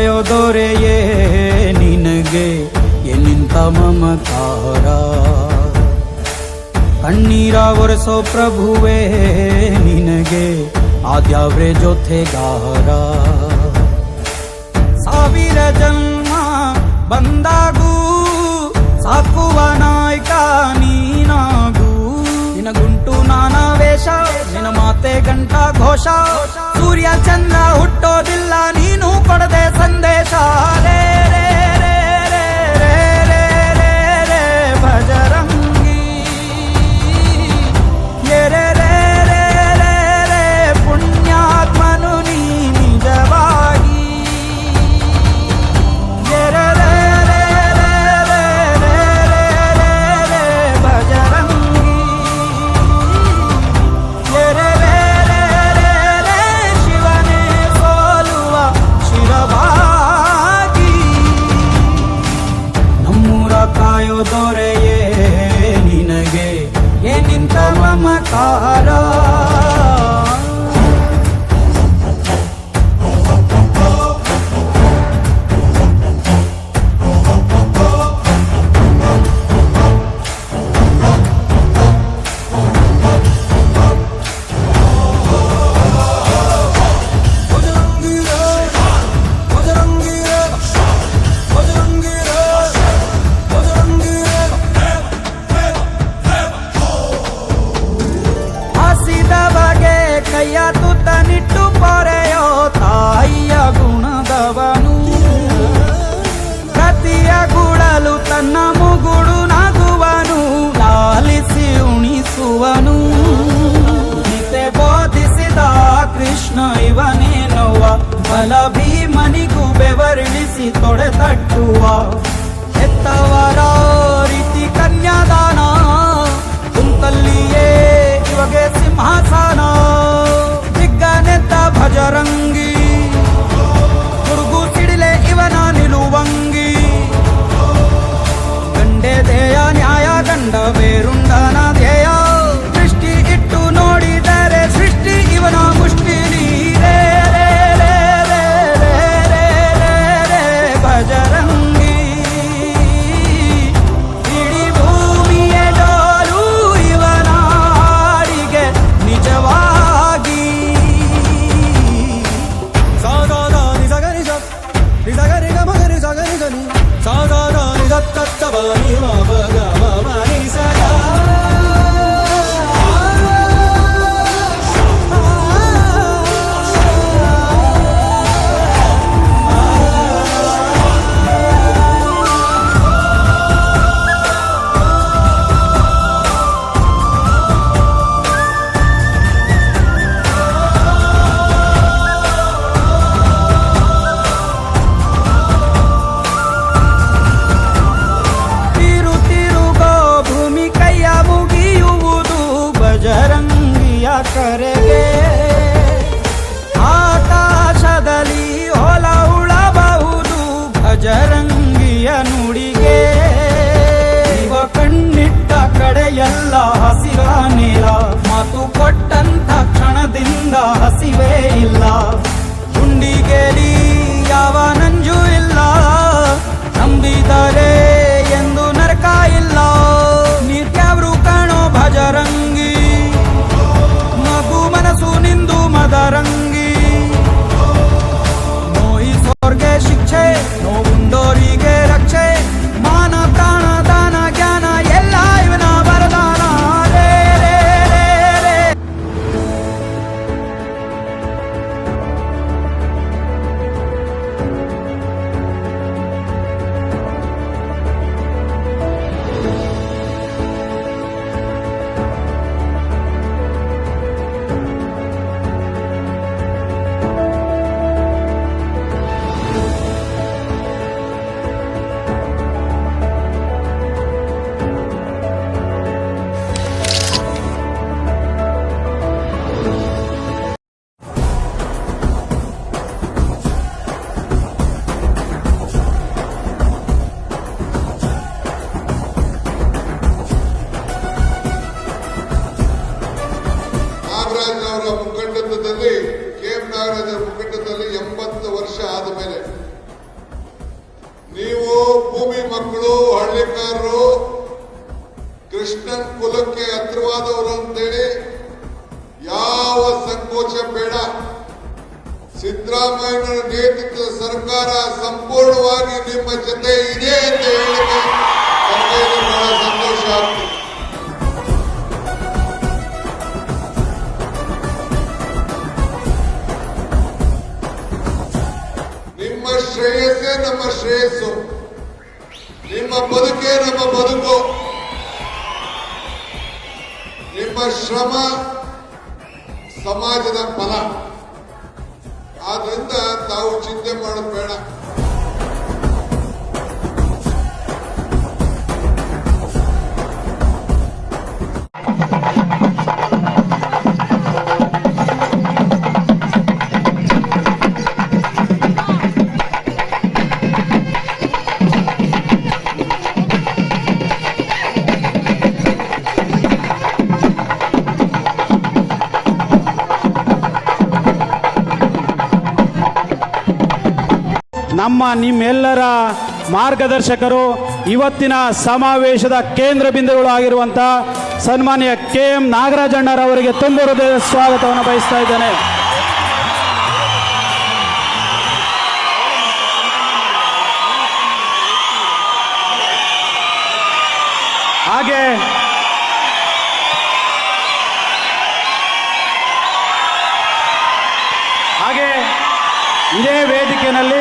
ಕಾಯೋ ದೊರೆಯೇ ನಿನಗೆ ಎನ್ನಿಂತ ಮಮಕಾರ, ಕಣ್ಣೀರ ಒರೆಸೋ ಪ್ರಭುವೇ ನಿನಗೆ ಆದ್ಯಾವ್ರೆ ಜೊತೆಗಾರ. ಸಾವಿರ ಜನ್ಮ ಬಂದಾಗೂ ಸಾಕುವ ನಾಯಕ ನೀನಾಗೂ, ನಿನಗುಂಟು ನಾನಾ ವೇಷ ನಿನ ಮಾತೆ ಗಂಟ ಘೋಷ, ಸೂರ್ಯ ಚಂದ್ರ ಹುಟ್ಟೋದಿಲ್ಲ ನೀನು ಕೊಡದೆ ಸಂದೇಶ. ರೇ ರೇ ರೇ ರೇ ರೇ ರೇ ರೇ ರೇ ಭಜರಂಗಿ, ರೇ ರೇ ರೇ ರೇ ರೇ ಪುಣ್ಯಾತ್ಮನು ನೀ ನಿಜವಾಗಿ. ರೇ ರೇ ರೇ ರೇ ರೇ ರೇ ರೇ ರೇ ರೇ ಭಜರಂಗಿ, ರೇ ರೇ ರೇ ರೇ ರೇ ರೇ ಶಿವನೇ ಸೋಲುವ ಶಿರವಾಗಿ. ನಮ್ಮೂರ ಕಾಯೋ ದೊರೆಯೇ ನಿನಗೆ ಏನಿಂತ ಮಮಕಾರ. ಹಸಿದವಗೆ ಕೈಯ ತುತ್ತನಿಟ್ಟು ಪೊರೆಯೋ ತಾಯಿಯ ಗುಣದವನು, ಪ್ರತಿಯ ಗುಡಲು ತನ್ನ ಮುಗುಡು ನಗುವನು, ಲಾಲಿಸಿ ಉಣಿಸುವನು. ಗೀತೆ ಬೋಧಿಸಿದ ಕೃಷ್ಣ ಇವನೇನೋವ, ಬಲ ಭೀಮನಿಗೂ ಬೆವರಿಳಿಸಿ ತೊಡೆ ತಟ್ಟುವ. ಹೆತ್ತವರ ರೀತಿ ಕನ್ಯಾದಾನ, ಕುಂತಲ್ಲಿಯೇ ಇವಾಗೆ ಸಿಂಹಾಸನ. ದಿಗ್ಗನೆದ್ದ ಭಜರಂಗಿ, ಗುರುಗು ಸಿಡಿಲೆ ಇವನ ನಿಲುವಂಗಿ. ಗಂಡೆ ಧ್ಯೇಯ ನ್ಯಾಯ ಗಂಡ ಬೇರುಂಡನ ಧ್ಯೇಯ, ದೃಷ್ಟಿ ಇಟ್ಟು ನೋಡಿದರೆ ಸೃಷ್ಟಿ ಇವನ ಮುಷ್ಟಿಲಿ. ರೇ ರೇ ರೇ ರೇ ರೇ ರೇ ರೇ ರೇ ಭಜರಂಗಿ, ಇಡೀ ಭೂಮಿಯ ಡೋಲು ಇವನ ಹಾಡಿಗೆ ನಿಜವಾಗಿ. ಸಾಗಾದ ನಿಜಗರಿ ನಿಜಗರಿ ಗಮಗರಿ ಸಗರಿ ಗನಿ, ಸಾಗಾದ ನಿಜ ತತ್ತಬನಿ ಮಗ ಮನಿ ಸಗ. ತಿರುಗೋ ಭೂಮಿ ಕೈಯ ಮುಗಿಯುವುದು ಭಜರಂಗಿಯ ಕರೆಗೆ. ಆಕಾಶದಲ್ಲಿ ಹೊಲ ಉಳಬಹುದು ಭಜರಂಗಿಯ ನುಡಿಗೆ. ಇವ ಕಣ್ಣಿಟ್ಟ ಕಡೆಯೆಲ್ಲ ಹಸಿರ ನೆಲ, ಮಾತು ಕೊಟ್ಟಂತ ಕ್ಷಣದಿಂದ ಹಸಿವೇ ಇಲ್ಲ. ಗುಂಡಿಗೆಲಿ ಯಾವ ನಂಜು ಇಲ್ಲ, ನಂಬಿದರೆ ಎಂದು ನರಕ ಇಲ್ಲ. ನಿತ್ಯವ್ರು ಕಾಣೋ ಭಜರಂಗಿ, ಮಗು ಮನಸ್ಸು ನಿಂದು ಮದರಂಗಿ. ನೋಯಿಸೋರ್ಗೆ ಶಿಕ್ಷೆ, ನೋವುಂಡೋರಿಗೆ ರಕ್ಷೆ, ಮಾನ ಪ್ರಾಣ ದಾನ ಜ್ಞಾನ ಎಲ್ಲ ಇವನ ವರದಾನ. ರೇ ರೇ ರೇ ರೇ ನಾಗರಾಜ್ ಅವರ ಮುಖಂಡತ್ವದಲ್ಲಿ, ಕೆ ಎಂ ನಾಗರಾಜ್ ಅವರ ಮುಖಂಡತ್ವದಲ್ಲಿ 80 ವರ್ಷ ಆದ ಮೇಲೆ ಮಕ್ಕಳು ಹಳ್ಳಿಕಾರರು ಕೃಷ್ಣನ್ ಕುಲಕ್ಕೆ ಹತ್ರವಾದವರು ಅಂತೇಳಿ ಯಾವ ಸಂಕೋಚ ಬೇಡ. ಸಿದ್ದರಾಮಯ್ಯನ ನೇತೃತ್ವದ ಸರ್ಕಾರ ಸಂಪೂರ್ಣವಾಗಿ ನಿಮ್ಮ ಜೊತೆ ಇದೆ ಅಂತ ಹೇಳಿದ್ರೆ ನನಗೆ ಬಹಳ ಸಂತೋಷ ಆಗ್ತದೆ. ನಿಮ್ಮ ಶ್ರೇಯಸ್ಸೇ ನಮ್ಮ ಶ್ರೇಯಸ್ಸು, ನಿಮ್ಮ ಬದುಕೇ ನಮ್ಮ ಬದುಕು, ನಿಮ್ಮ ಶ್ರಮ ಸಮಾಜದ ಫಲ. ಆದ್ರಿಂದ ತಾವು ಚಿಂತೆ ಮಾಡೋದು ಬೇಡ. ನಮ್ಮ ನಿಮ್ಮೆಲ್ಲರ ಮಾರ್ಗದರ್ಶಕರು, ಇವತ್ತಿನ ಸಮಾವೇಶದ ಕೇಂದ್ರ ಬಿಂದುಗಳು ಆಗಿರುವಂಥ ಸನ್ಮಾನ್ಯ KM ನಾಗರಾಜಣ್ಣರವರಿಗೆ ತುಂಬ ಹೃದಯದ ಸ್ವಾಗತವನ್ನು ಬಯಸ್ತಾ ಇದ್ದೇನೆ. ಹಾಗೆ ಇದೇ ವೇದಿಕೆಯಲ್ಲಿ